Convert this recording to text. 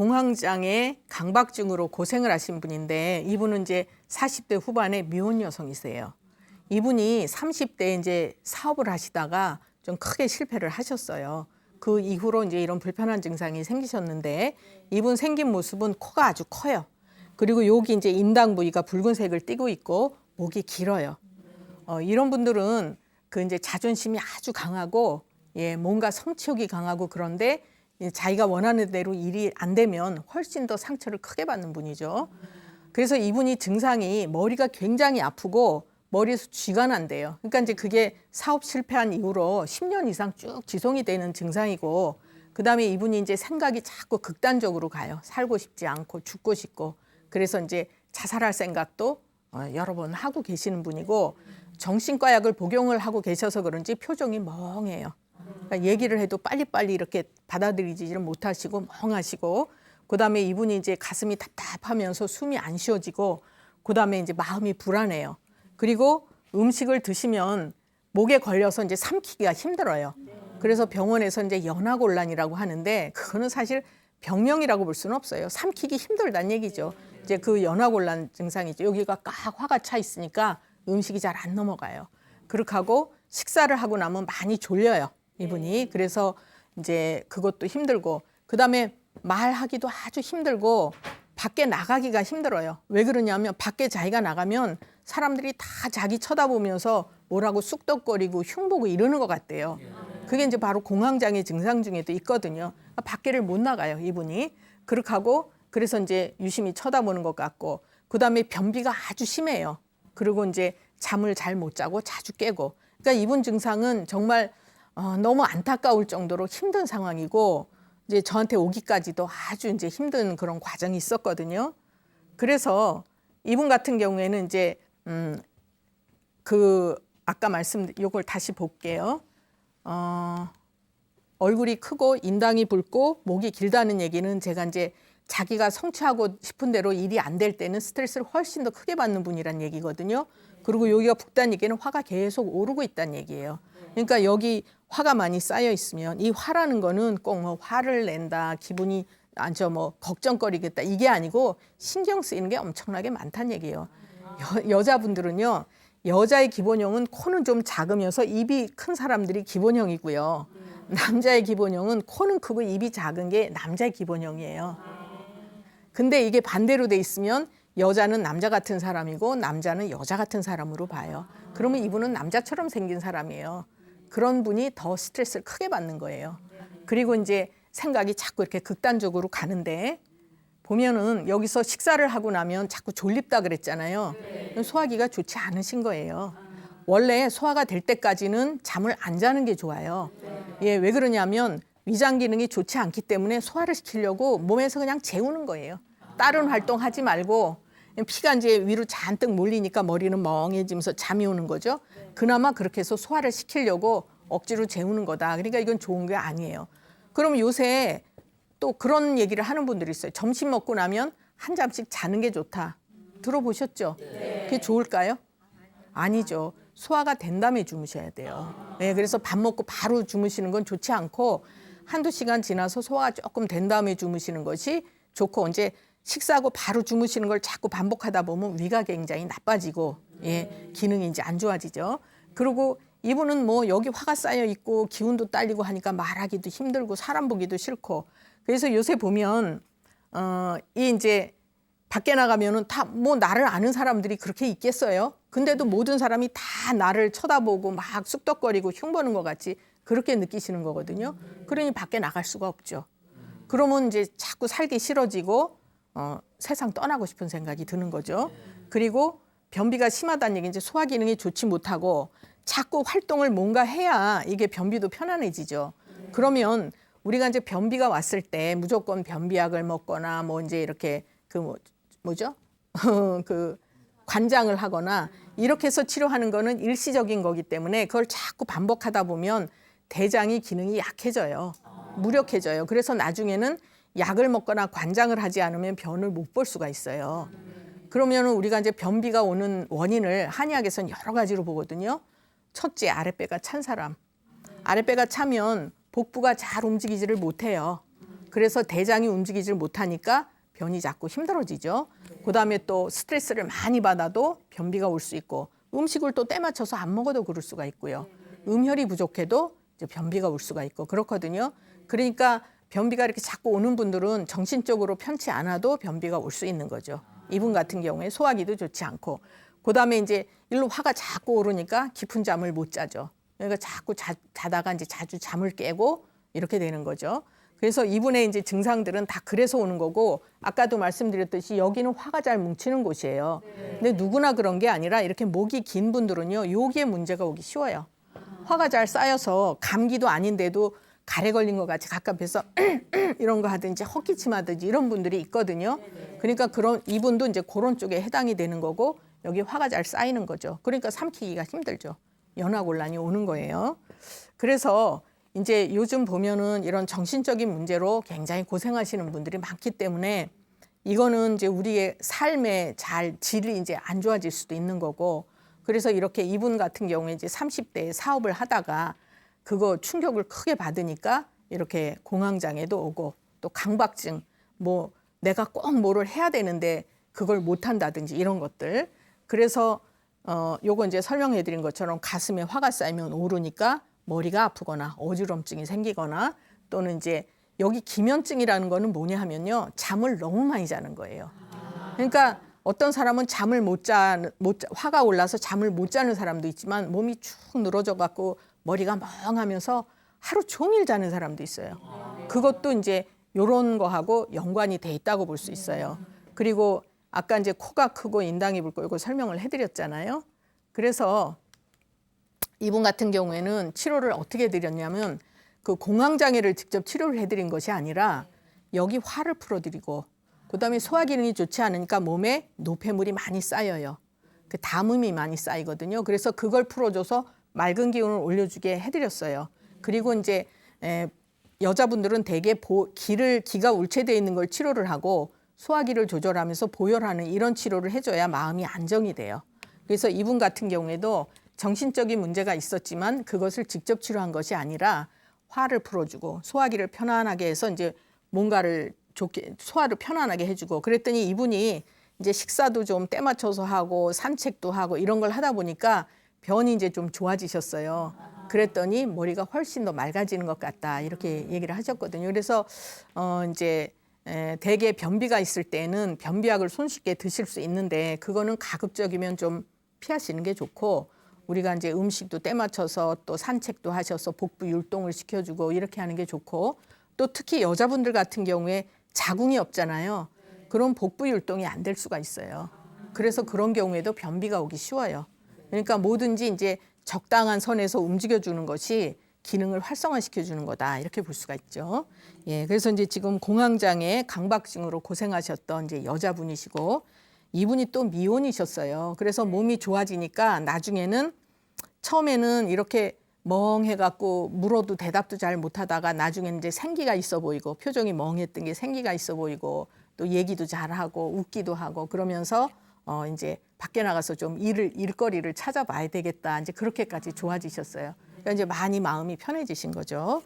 공황장애 강박증으로 고생을 하신 분인데 이분은 이제 40대 후반의 미혼 여성이세요. 이분이 30대에 이제 사업을 하시다가 좀 크게 실패를 하셨어요. 그 이후로 이제 이런 불편한 증상이 생기셨는데 이분 생긴 모습은 코가 아주 커요. 그리고 여기 이제 인당 부위가 붉은색을 띠고 있고 목이 길어요. 이런 분들은 그 이제 자존심이 아주 강하고 뭔가 성취욕이 강하고 그런데 자기가 원하는 대로 일이 안 되면 훨씬 더 상처를 크게 받는 분이죠. 그래서 이분이 증상이 머리가 굉장히 아프고 머리에서 쥐가 난대요. 그러니까 이제 그게 사업 실패한 이후로 10년 이상 쭉 지속이 되는 증상이고 그다음에 이분이 이제 생각이 자꾸 극단적으로 가요. 살고 싶지 않고 죽고 싶고 그래서 이제 자살할 생각도 여러 번 하고 계시는 분이고 정신과 약을 복용을 하고 계셔서 그런지 표정이 멍해요. 그러니까 얘기를 해도 빨리빨리 이렇게 받아들이지를 못하시고 멍하시고 그다음에 이분이 이제 가슴이 답답하면서 숨이 안 쉬어지고 그다음에 이제 마음이 불안해요. 그리고 음식을 드시면 목에 걸려서 이제 삼키기가 힘들어요. 그래서 병원에서 이제 연화곤란이라고 하는데 그거는 사실 병명이라고 볼 수는 없어요. 삼키기 힘들다는 얘기죠. 이제 그 연화곤란 증상이죠. 여기가 꽉 화가 차 있으니까 음식이 잘 안 넘어가요. 그렇게 하고 식사를 하고 나면 많이 졸려요. 이분이. 그래서 이제 그것도 힘들고 그다음에 말하기도 아주 힘들고 밖에 나가기가 힘들어요. 왜 그러냐면 밖에 자기가 나가면 사람들이 다 자기 쳐다보면서 뭐라고 쑥덕거리고 흉보고 이러는 것 같대요. 그게 이제 바로 공황장애 증상 중에도 있거든요. 밖에를 못 나가요, 이분이. 그렇게 하고 그래서 이제 유심히 쳐다보는 것 같고 그다음에 변비가 아주 심해요. 그리고 이제 잠을 잘 못 자고 자주 깨고. 그러니까 이분 증상은 정말 너무 안타까울 정도로 힘든 상황이고 이제 저한테 오기까지도 아주 이제 힘든 그런 과정이 있었거든요. 그래서 이분 같은 경우에는 이제 그 아까 요걸 다시 볼게요. 얼굴이 크고 인당이 붉고 목이 길다는 얘기는 제가 이제 자기가 성취하고 싶은 대로 일이 안 될 때는 스트레스를 훨씬 더 크게 받는 분이란 얘기거든요. 그리고 여기가 붓다는 얘기는 화가 계속 오르고 있다는 얘기예요. 그러니까 여기 화가 많이 쌓여 있으면 이 화라는 거는 꼭 뭐 화를 낸다, 기분이 뭐 걱정거리겠다 이게 아니고 신경 쓰이는 게 엄청나게 많다는 얘기예요. 여자분들은요. 여자의 기본형은 코는 좀 작으면서 입이 큰 사람들이 기본형이고요. 남자의 기본형은 코는 크고 입이 작은 게 남자의 기본형이에요. 근데 이게 반대로 돼 있으면 여자는 남자 같은 사람이고 남자는 여자 같은 사람으로 봐요. 그러면 이분은 남자처럼 생긴 사람이에요. 그런 분이 더 스트레스를 크게 받는 거예요. 그리고 이제 생각이 자꾸 이렇게 극단적으로 가는데 보면은 여기서 식사를 하고 나면 자꾸 졸립다 그랬잖아요. 소화기가 좋지 않으신 거예요. 원래 소화가 될 때까지는 잠을 안 자는 게 좋아요. 왜 그러냐면 위장 기능이 좋지 않기 때문에 소화를 시키려고 몸에서 그냥 재우는 거예요. 다른 활동하지 말고 피가 이제 위로 잔뜩 몰리니까 머리는 멍해지면서 잠이 오는 거죠. 그나마 그렇게 해서 소화를 시키려고 억지로 재우는 거다. 그러니까 이건 좋은 게 아니에요. 그럼 요새 또 그런 얘기를 하는 분들이 있어요. 점심 먹고 나면 한 잠씩 자는 게 좋다. 들어보셨죠? 그게 좋을까요? 아니죠. 소화가 된 다음에 주무셔야 돼요. 그래서 밥 먹고 바로 주무시는 건 좋지 않고 한두 시간 지나서 소화가 조금 된 다음에 주무시는 것이 좋고 이제 식사하고 바로 주무시는 걸 자꾸 반복하다 보면 위가 굉장히 나빠지고 기능이 이제 안 좋아지죠. 그리고 이분은 뭐 여기 화가 쌓여 있고 기운도 딸리고 하니까 말하기도 힘들고 사람 보기도 싫고 그래서 요새 보면 이 이제 밖에 나가면은 다 뭐 나를 아는 사람들이 그렇게 있겠어요? 근데도 모든 사람이 다 나를 쳐다보고 막 쑥덕거리고 흉보는 것 같이 그렇게 느끼시는 거거든요. 그러니 밖에 나갈 수가 없죠. 그러면 이제 자꾸 살기 싫어지고 세상 떠나고 싶은 생각이 드는 거죠. 그리고 변비가 심하다는 얘기 이제 소화 기능이 좋지 못하고 자꾸 활동을 뭔가 해야 이게 변비도 편안해지죠. 그러면 우리가 이제 변비가 왔을 때 무조건 변비약을 먹거나 뭐 이제 이렇게 뭐죠? 그 관장을 하거나 이렇게 해서 치료하는 거는 일시적인 거기 때문에 그걸 자꾸 반복하다 보면 대장이 기능이 약해져요. 무력해져요. 그래서 나중에는 약을 먹거나 관장을 하지 않으면 변을 못 볼 수가 있어요. 그러면 우리가 이제 변비가 오는 원인을 한의학에서는 여러 가지로 보거든요. 첫째, 아랫배가 찬 사람. 아랫배가 차면 복부가 잘 움직이지를 못해요. 그래서 대장이 움직이질 못하니까 변이 자꾸 힘들어지죠. 그다음에 또 스트레스를 많이 받아도 변비가 올 수 있고 음식을 또 때 맞춰서 안 먹어도 그럴 수가 있고요. 음혈이 부족해도 이제 변비가 올 수가 있고 그렇거든요. 그러니까 변비가 이렇게 자꾸 오는 분들은 정신적으로 편치 않아도 변비가 올 수 있는 거죠. 이분 같은 경우에 소화기도 좋지 않고 그다음에 이제 일로 화가 자꾸 오르니까 깊은 잠을 못 자죠. 그러니까 자꾸 자다가 이제 자주 잠을 깨고 이렇게 되는 거죠. 그래서 이분의 이제 증상들은 다 그래서 오는 거고 아까도 말씀드렸듯이 여기는 화가 잘 뭉치는 곳이에요. 근데 누구나 그런 게 아니라 이렇게 목이 긴 분들은요. 여기에 문제가 오기 쉬워요. 화가 잘 쌓여서 감기도 아닌데도 가래 걸린 것 같이 가깝해서 이런 거 하든지 헛기침 하든지 이런 분들이 있거든요. 그러니까 그런 이분도 이제 그런 쪽에 해당이 되는 거고 여기 화가 잘 쌓이는 거죠. 그러니까 삼키기가 힘들죠. 연화곤란이 오는 거예요. 그래서 이제 요즘 보면은 이런 정신적인 문제로 굉장히 고생하시는 분들이 많기 때문에 이거는 이제 우리의 삶의 질이 이제 안 좋아질 수도 있는 거고 그래서 이렇게 이분 같은 경우에 이제 30대에 사업을 하다가 그거 충격을 크게 받으니까 이렇게 공황장애도 오고 또 강박증 뭐 내가 꼭 뭐를 해야 되는데 그걸 못 한다든지 이런 것들. 그래서 요거 이제 설명해 드린 것처럼 가슴에 화가 쌓이면 오르니까 머리가 아프거나 어지럼증이 생기거나 또는 이제 여기 기면증이라는 거는 뭐냐 하면요. 잠을 너무 많이 자는 거예요. 그러니까 어떤 사람은 잠을 화가 올라서 잠을 못 자는 사람도 있지만 몸이 축 늘어져 갖고 머리가 멍하면서 하루 종일 자는 사람도 있어요. 그것도 이제 요런 거하고 연관이 돼 있다고 볼 수 있어요. 그리고 아까 이제 코가 크고 인당이 붉고 이거 설명을 해드렸잖아요. 그래서 이분 같은 경우에는 치료를 어떻게 해드렸냐면 그 공황장애를 직접 치료를 해드린 것이 아니라 여기 화를 풀어드리고 그다음에 소화 기능이 좋지 않으니까 몸에 노폐물이 많이 쌓여요. 그 담음이 많이 쌓이거든요. 그래서 그걸 풀어줘서 맑은 기운을 올려주게 해드렸어요. 그리고 이제 여자분들은 대개 기가 울체되어 있는 걸 치료를 하고 소화기를 조절하면서 보혈하는 이런 치료를 해줘야 마음이 안정이 돼요. 그래서 이분 같은 경우에도 정신적인 문제가 있었지만 그것을 직접 치료한 것이 아니라 화를 풀어주고 소화기를 편안하게 해서 이제 뭔가를 좋게 소화를 편안하게 해주고 그랬더니 이분이 이제 식사도 좀 때 맞춰서 하고 산책도 하고 이런 걸 하다 보니까 변이 이제 좀 좋아지셨어요. 그랬더니 머리가 훨씬 더 맑아지는 것 같다 이렇게 얘기를 하셨거든요. 그래서 이제 대개 변비가 있을 때는 변비약을 손쉽게 드실 수 있는데 그거는 가급적이면 좀 피하시는 게 좋고 우리가 이제 음식도 때 맞춰서 또 산책도 하셔서 복부 율동을 시켜주고 이렇게 하는 게 좋고 또 특히 여자분들 같은 경우에 자궁이 없잖아요. 그럼 복부 율동이 안 될 수가 있어요. 그래서 그런 경우에도 변비가 오기 쉬워요. 그러니까 뭐든지 이제 적당한 선에서 움직여주는 것이 기능을 활성화시켜주는 거다 이렇게 볼 수가 있죠. 예, 그래서 이제 지금 공황장애, 강박증으로 고생하셨던 이제 여자분이시고 이분이 또 미혼이셨어요. 그래서 몸이 좋아지니까 나중에는 처음에는 이렇게 멍해갖고 물어도 대답도 잘 못하다가 나중에는 이제 생기가 있어 보이고 표정이 멍했던 게 생기가 있어 보이고 또 얘기도 잘하고 웃기도 하고 그러면서 이제 밖에 나가서 좀 일거리를 찾아봐야 되겠다 이제 그렇게까지 좋아지셨어요. 그러니까 이제 많이 마음이 편해지신 거죠.